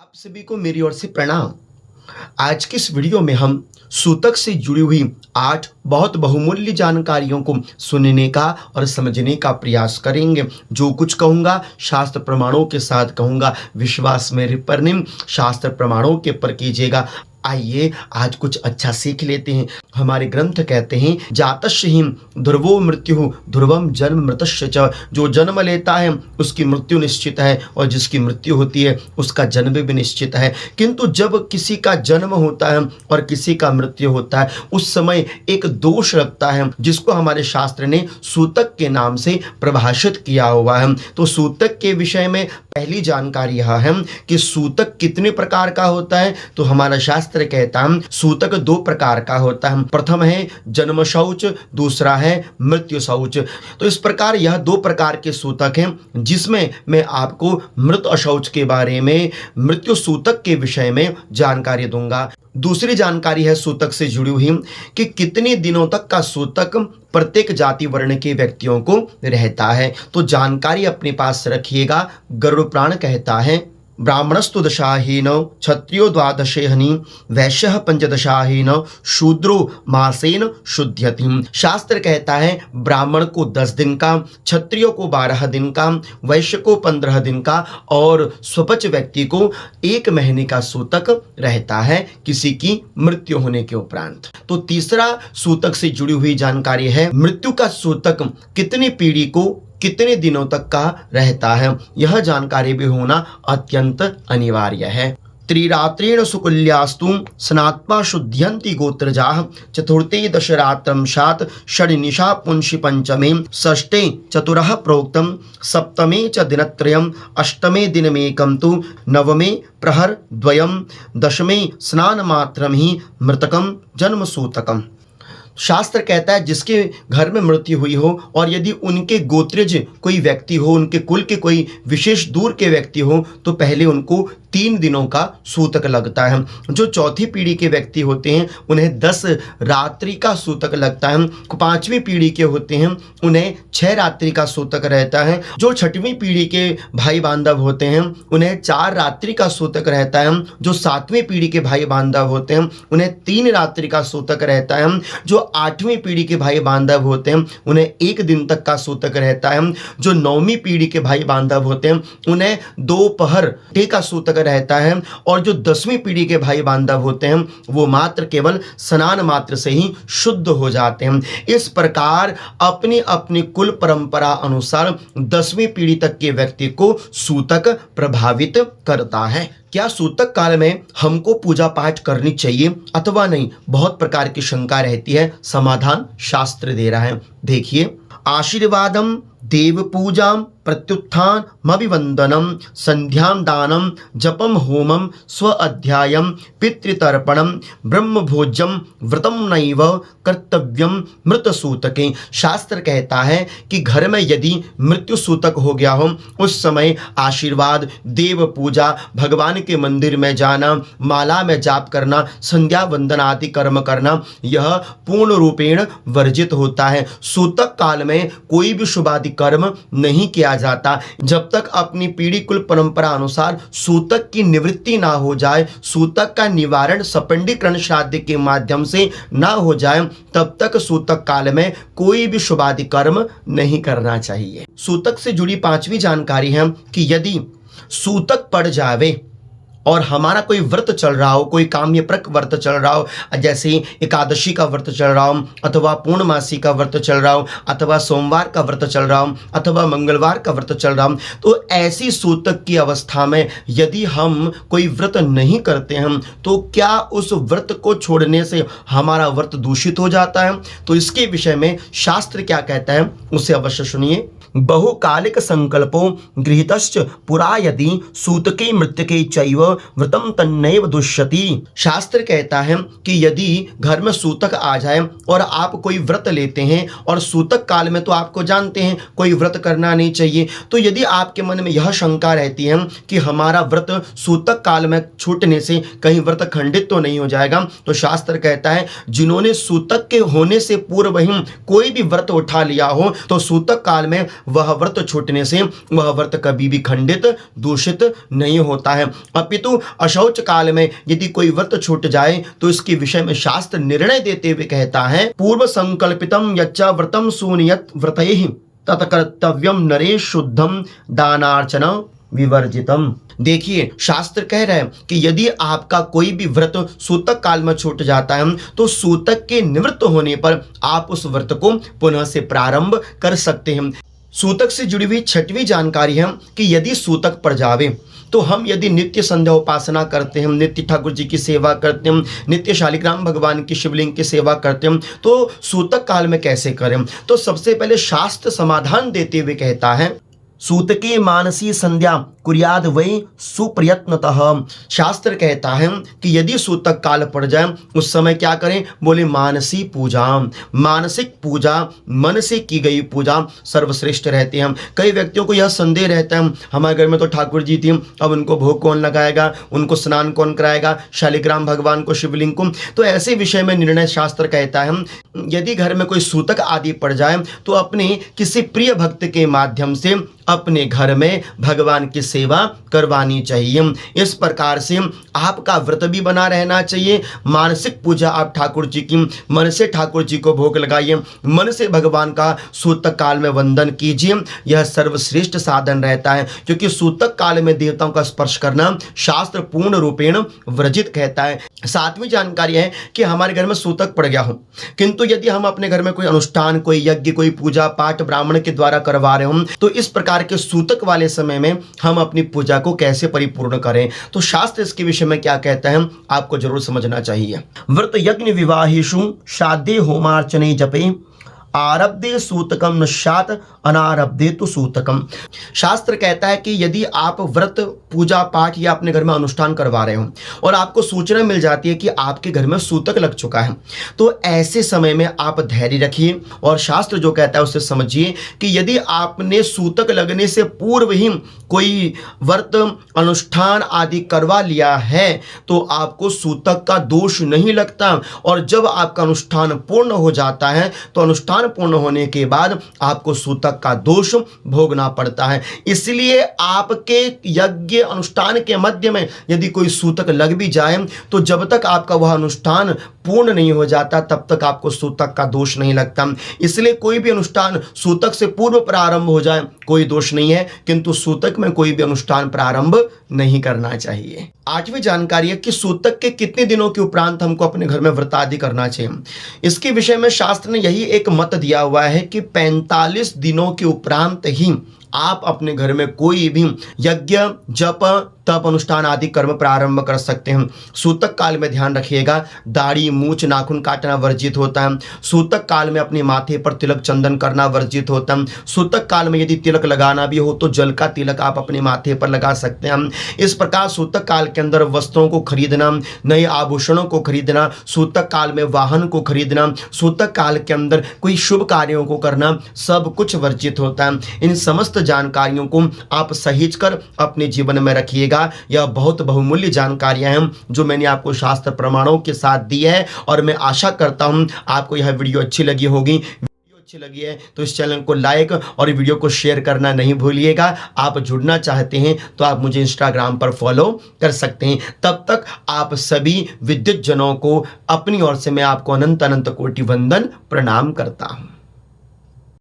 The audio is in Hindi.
आप सभी को मेरी ओर से प्रणाम। आज की इस वीडियो में हम सूतक से जुड़ी हुई 8 बहुत बहुमूल्य जानकारियों को सुनने का और समझने का प्रयास करेंगे। जो कुछ कहूँगा शास्त्र प्रमाणों के साथ कहूँगा, विश्वास मेरे पर नहीं, शास्त्र प्रमाणों के पर कीजिएगा। आइए आज कुछ अच्छा सीख लेते हैं। हमारे ग्रंथ कहते हैं जातस्य ही ध्रुवो मृत्यु ध्रुवम जन्म मृतस्य च। जो जन्म लेता है उसकी मृत्यु निश्चित है और जिसकी मृत्यु होती है उसका जन्म भी निश्चित है। किंतु जब किसी का जन्म होता है और किसी का मृत्यु होता है उस समय एक दोष लगता है जिसको हमारे शास्त्र ने सूतक के नाम से परिभाषित किया हुआ है। तो सूतक के विषय में पहली जानकारी यह है कि सूतक कितने प्रकार का होता है। तो हमारा शास्त्र कहता है सूतक 2 प्रकार का होता है। प्रथम है जन्म शौच, दूसरा है मृत्यु शौच। तो इस प्रकार यह 2 प्रकार के सूतक हैं जिसमें मैं आपको मृत अशौच के बारे में, मृत्यु सूतक के विषय में जानकारी दूंगा। दूसरी जानकारी है सूतक से जुड़ी हुई कि कितने दिनों तक का सूतक प्रत्येक जाति वर्ण के व्यक्तियों को रहता है। तो जानकारी अपने पास रखिएगा। गरुड़ पुराण कहता है ब्राह्मणस्तु दशाहीन क्षत्रियो द्वादशेहनि वैश्यः पंचदशाहीन शूद्रो मासेन शुद्ध्यति। शास्त्र कहता है ब्राह्मण को 10 दिन का, क्षत्रियो को 12 दिन का, वैश्य को 15 दिन का और स्वपच व्यक्ति को 1 महीने का सूतक रहता है किसी की मृत्यु होने के उपरांत। तो तीसरा सूतक से जुड़ी हुई जानकारी है मृत्यु का सूतक कितनी पीढ़ी को कितने दिनों तक का रहता है। यह जानकारी भी होना अत्यंत अनिवार्य है। त्रिरात्रेण सुकुल्यास्तु स्नात्वा शुद्ध्यन्ति गोत्रजाः चतुर्थे दशरात्रं शात् षड्निशा पुंसि पंचमे षष्ठे चतुरः प्रोक्तं सप्तमे च दिनत्रयम् अष्टमे दिनमेकं तु नवमे प्रहर द्वयं दशमे स्नानमात्रं हि मृतकं जन्मसूतकम्। शास्त्र कहता है जिसके घर में मृत्यु हुई हो और यदि उनके गोत्रज कोई व्यक्ति हो, उनके कुल के कोई विशेष दूर के व्यक्ति हो तो पहले उनको 3 दिनों का सूतक लगता है। जो चौथी पीढ़ी के व्यक्ति होते हैं उन्हें 10 रात्रि का सूतक लगता है। 5वीं पीढ़ी के होते हैं उन्हें 6 रात्रि का सूतक रहता है। जो 6वीं पीढ़ी के भाई बांधव होते हैं उन्हें 4 रात्रि का सूतक रहता है। जो 7वीं पीढ़ी के भाई बांधव होते हैं उन्हें 3 रात्रि का सूतक रहता है। जो 8वीं पीढ़ी के भाई बांधव होते हैं उन्हें 1 दिन तक का सूतक रहता है। जो 9वीं पीढ़ी के भाई बांधव होते हैं उन्हें दोपहर का सूतक रहता है। और जो 10वीं पीढ़ी के भाई बांधव होते हैं वो मात्र केवल स्नान मात्र से ही शुद्ध हो जाते हैं। इस प्रकार अपनी अपनी कुल परंपरा अनुसार 10वीं पीढ़ी तक के व्यक्ति को सूतक प्रभावित करता है। क्या सूतक काल में हमको पूजा पाठ करनी चाहिए अथवा नहीं, बहुत प्रकार की शंका रहती है। समाधान शास्त्र दे रहा है। देखिए, आशीर्वादम देव पूजा प्रत्युत्थान अभिवंदनम संध्याम दानम जपम होमम स्व अध्यायम पितृतर्पणम ब्रह्म भोज्यम व्रतम नैव कर्तव्यम मृत सूतके। शास्त्र कहता है कि घर में यदि मृत्यु सूतक हो गया हो उस समय आशीर्वाद, देव पूजा, भगवान के मंदिर में जाना, माला में जाप करना, संध्या वंदन आदि कर्म करना यह पूर्ण रूपेण वर्जित होता है। सूतक काल में कोई भी शुभादि कर्म नहीं किया जाता जब तक अपनी पीढ़ी कुल परंपरा अनुसार सूतक की निवृत्ति ना हो जाए, सूतक का निवारण सपंडीकरण श्राद्ध के माध्यम से ना हो जाए, तब तक सूतक काल में कोई भी शुभादि कर्म नहीं करना चाहिए। सूतक से जुड़ी 5वीं जानकारी है कि यदि सूतक पड़ जावे और हमारा कोई व्रत चल रहा हो, कोई काम्यप्रक व्रत चल रहा हो, जैसे एकादशी का व्रत चल रहा हो अथवा पूर्णमासी का व्रत चल रहा हो अथवा सोमवार का व्रत चल रहा हो अथवा मंगलवार का व्रत चल रहा हो, तो ऐसी सूतक की अवस्था में यदि हम कोई व्रत नहीं करते हैं तो क्या उस व्रत को छोड़ने से हमारा व्रत दूषित हो जाता है? तो इसके विषय में शास्त्र क्या कहता है उसे अवश्य सुनिए। बहुकालिक संकल्पो गृहीतश्च पुरा यदि सूतके मृत्यके चैव व्रतम तन्नैव दुष्यति। शास्त्र कहता है कि यदि घर में सूतक आ जाए और आप कोई व्रत लेते हैं और सूतक काल में तो आपको जानते हैं कोई व्रत करना नहीं चाहिए, तो यदि आपके मन में यह शंका रहती है कि हमारा व्रत सूतक काल में छूटने से कहीं व्रत खंडित तो नहीं हो जाएगा, तो शास्त्र कहता है जिन्होंने सूतक के होने से पूर्व ही कोई भी व्रत उठा लिया हो तो सूतक काल में वह व्रत छूटने से वह व्रत कभी भी खंडित दूषित नहीं होता है। अपितु अशौच काल में यदि कोई व्रत छूट जाए तो इसके विषय में शास्त्र निर्णय देते हुए कहता है, पूर्व संकल्पितम यच्च व्रतम सूनियत व्रतैहि तत्कर्तव्यम नरेश शुद्धम दानार्चन विवर्जितम। देखिए, शास्त्र कह रहा है कि यदि आपका कोई भी व्रत सूतक काल में छूट जाता है तो सूतक के निवृत्त होने पर आप उस व्रत को पुनः से प्रारंभ कर सकते हैं। सूतक से जुड़ी हुई छठवीं जानकारी है कि यदि सूतक पड़ जावे तो हम यदि नित्य संध्या उपासना करते हैं, नित्य ठाकुर जी की सेवा करते हैं, नित्य शालिग्राम भगवान की शिवलिंग की सेवा करते हैं, तो सूतक काल में कैसे करें? तो सबसे पहले शास्त्र समाधान देते हुए कहता है, सूतके मानसी संध्या कुर्याद वै सुप्रयत्नतः। शास्त्र कहता है कि यदि सूतक काल पड़ जाए उस समय क्या करें? बोले मानसी पूजा, मानसिक पूजा, मन से की गई पूजा सर्वश्रेष्ठ रहती है। कई व्यक्तियों को यह संदेह रहता है, हमारे घर में तो ठाकुर जी थी, अब उनको भोग कौन लगाएगा, उनको स्नान कौन कराएगा, शालिग्राम भगवान को, शिवलिंग को। तो ऐसे विषय में निर्णय शास्त्र कहता है यदि घर में कोई सूतक आदि पड़ जाए तो अपने किसी प्रिय भक्त के माध्यम से अपने घर में भगवान की सेवा करवानी चाहिए। इस प्रकार से आपका व्रत भी बना रहना चाहिए। मानसिक पूजा आप ठाकुर जी की, मन से ठाकुर जी को भोग लगाइए, मन से भगवान का सूतक काल में वंदन कीजिए। यह सर्वश्रेष्ठ साधन रहता है, क्योंकि सूतक काल में देवताओं का स्पर्श करना शास्त्र पूर्ण रूपेण वर्जित कहता है। सातवीं जानकारी है कि हमारे घर में सूतक पड़ गया हो, किंतु यदि हम अपने घर में कोई अनुष्ठान, कोई यज्ञ, कोई पूजा पाठ ब्राह्मण के द्वारा करवा रहे हो, तो इस प्रकार के सूतक वाले समय में हम अपनी पूजा को कैसे परिपूर्ण करें? तो शास्त्र इसके विषय में क्या कहता है आपको जरूर समझना चाहिए। व्रत यज्ञ विवाहेषु श्राद्धे होमार्चने जपे आरब्धे सूतकम नश्यात अनारब्धे तो सूतकम। शास्त्र कहता है कि यदि आप व्रत, पूजा पाठ या अपने घर में अनुष्ठान करवा रहे हो और आपको सूचना मिल जाती है कि आपके घर में सूतक लग चुका है, तो ऐसे समय में आप धैर्य रखिए और शास्त्र जो कहता है उससे समझिए कि यदि आपने सूतक लगने से पूर्व ही कोई व्रत, अनुष्ठान आदि करवा लिया है तो आपको सूतक का दोष नहीं लगता, और जब आपका अनुष्ठान पूर्ण हो जाता है तो अनुष्ठान पूर्ण होने के बाद आपको सूतक का दोष भोगना पड़ता है। इसलिए आपके यज्ञ अनुष्ठान के मध्य में यदि कोई सूतक लग भी जाए तो जब तक आपका वह अनुष्ठान पूर्ण नहीं हो जाता तब तक आपको सूतक का दोष नहीं लगता। इसलिए कोई भी अनुष्ठान सूतक से पूर्व प्रारंभ हो जाए कोई दोष नहीं है, किंतु सूतक में कोई भी अनुष्ठान प्रारंभ नहीं करना चाहिए। आठवीं जानकारी है कि सूतक के कितने दिनों के उपरांत हमको अपने घर में व्रत आदि करना चाहिए। इसके विषय में शास्त्र ने यही एक मत दिया हुआ है कि 45 दिनों के उपरांत ही आप अपने घर में कोई भी यज्ञ, जप, तप, अनुष्ठान आदि कर्म प्रारंभ कर सकते हैं। सूतक काल में ध्यान रखिएगा, दाढ़ी, मूछ, नाखून काटना वर्जित होता है। सूतक काल में अपने माथे पर तिलक चंदन करना वर्जित होता है। सूतक काल में यदि तिलक लगाना भी हो तो जल का तिलक आप अपने माथे पर लगा सकते हैं। इस प्रकार सूतक काल के अंदर वस्त्रों को खरीदना, नए आभूषणों को खरीदना, सूतक काल में वाहन को खरीदना, सूतक काल के अंदर कोई शुभ कार्यों को करना, सब कुछ वर्जित होता है। इन समस्त जानकारियों को आप सहेज कर अपने जीवन में रखिएगा। यह बहुत बहुमूल्य जानकारियां हैं जो मैंने आपको शास्त्र प्रमाणों के साथ दी है, और मैं आशा करता हूं आपको यह वीडियो अच्छी लगी होगी। अच्छी लगी है तो इस चैनल को लाइक और वीडियो को शेयर करना नहीं भूलिएगा। आप जुड़ना चाहते हैं तो आप मुझे इंस्टाग्राम पर फॉलो कर सकते हैं। तब तक आप सभी विद्युत जनों को अपनी ओर से मैं आपको अनंत अनंत कोटि वंदन प्रणाम करता हूं।